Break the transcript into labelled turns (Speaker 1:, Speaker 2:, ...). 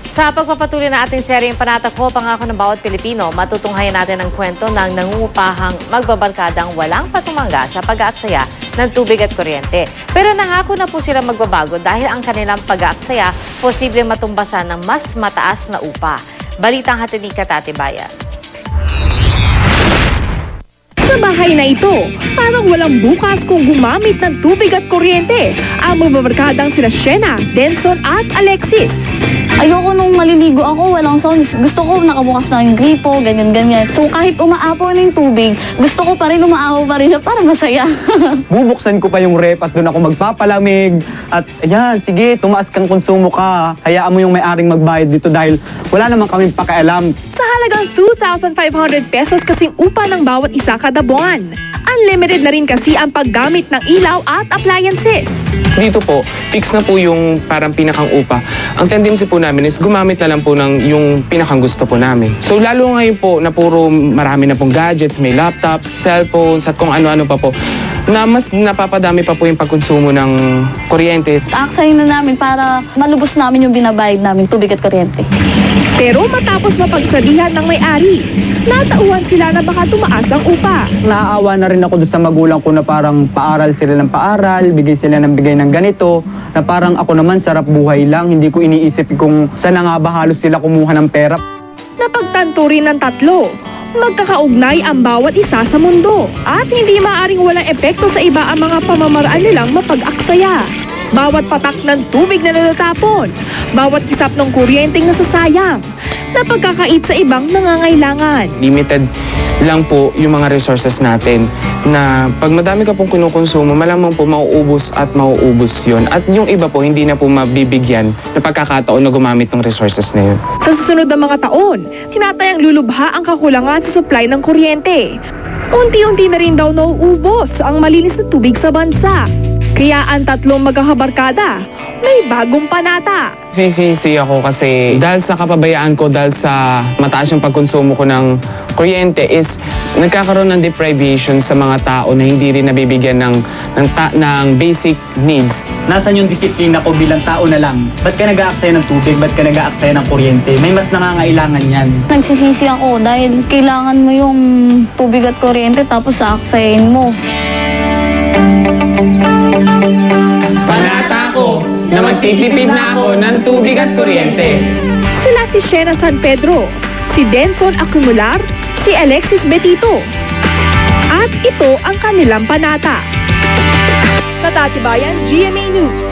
Speaker 1: Sa pagpapatuloy na ating seryeng Panata Ko, Pangako ng Bawat Pilipino, matutunghayan natin ang kwento ng nangungupahang magbabarkadang walang patumangga sa pag-aaksaya ng tubig at kuryente. Pero nangako na po sila magbabago dahil ang kanilang pag-aaksaya posible matumbasan ng mas mataas na upa. Balitang hatid ni Katatibayan.
Speaker 2: Sa bahay na ito, parang walang bukas kung gumamit ng tubig at kuryente ang magbabarkadang sila Shena, Denson at Alexis.
Speaker 3: Ayoko nung maliligo ako, walang sound. Gusto ko nakabukas na yung gripo, ganyan-ganyan. So kahit umaapaw na yung tubig, gusto ko pa rin umaapaw pa rin siya para masaya.
Speaker 4: Bubuksan ko pa yung rep at doon ako magpapalamig. At ayan, sige, tumaas kang konsumo ka. Hayaan mo yung may-aring magbayad dito dahil wala naman kaming pakialam.
Speaker 2: Sa halagang 2,500 pesos kasing upa ng bawat isa kada buwan. Unlimited na rin kasi ang paggamit ng ilaw at appliances.
Speaker 5: Dito po, fix na po yung parang pinakang upa. Ang tendency po namin is gumamit na lang po ng yung pinakang gusto po namin. So lalo ngayon po na puro marami na pong gadgets, may laptops, cellphones at kung ano-ano pa po, na mas napapadami pa po yung pagkonsumo ng kuryente.
Speaker 3: Aksayin na namin para malubos namin yung binabayad namin, tubig at kuryente.
Speaker 2: Pero matapos mapagsabihan ng may-ari, natauhan sila na baka tumaas ang upa.
Speaker 4: Naaawa na rin ako doon sa magulang ko na parang paaral sila ng paaral, bigay sila ng bigay ng ganito, na parang ako naman sarap buhay lang, hindi ko iniisip kung saan na nga ba halos sila kumuha ng pera.
Speaker 2: Napagtanto rin ng tatlo, magkakaugnay ang bawat isa sa mundo at hindi maaaring walang epekto sa iba ang mga pamamaraan nilang mapag-aksaya. Bawat patak ng tubig na natatapon, bawat kisap ng kuryenteng nasasayang, napagkakait sa ibang nangangailangan.
Speaker 5: Limited lang po yung mga resources natin na pag madami ka pong kinukonsumo, malamang po mauubos at mauubos yun. At yung iba po, hindi na po mabibigyan na pagkakataon na gumamit ng resources na yun.
Speaker 2: Sa susunod na mga taon, tinatayang lulubha ang kakulangan sa supply ng kuryente. Unti-unti na rin daw nauubos ang malinis na tubig sa bansa. Kaya ang tatlong magkakabarkada, may bagong panata.
Speaker 5: Sisisi ako kasi dahil sa kapabayaan ko, dahil sa mataas yung pagkonsumo ko ng kuryente is nagkakaroon ng deprivation sa mga tao na hindi rin nabibigyan ng basic needs.
Speaker 4: Nasaan yung disiplina ko bilang tao na lang? Ba't ka nag-aaksaya ng tubig? Ba't ka nag-aaksaya ng kuryente? May mas nangangailangan yan.
Speaker 3: Nagsisisi ako dahil kailangan mo yung tubig at kuryente tapos aaksayin mo.
Speaker 5: Panata ko na magtitipid na ako ng tubig at kuryente.
Speaker 2: Sila si Shena San Pedro, si Denson Acumular, si Alexis Betito. At ito ang kanilang panata. Katatibayan, GMA News.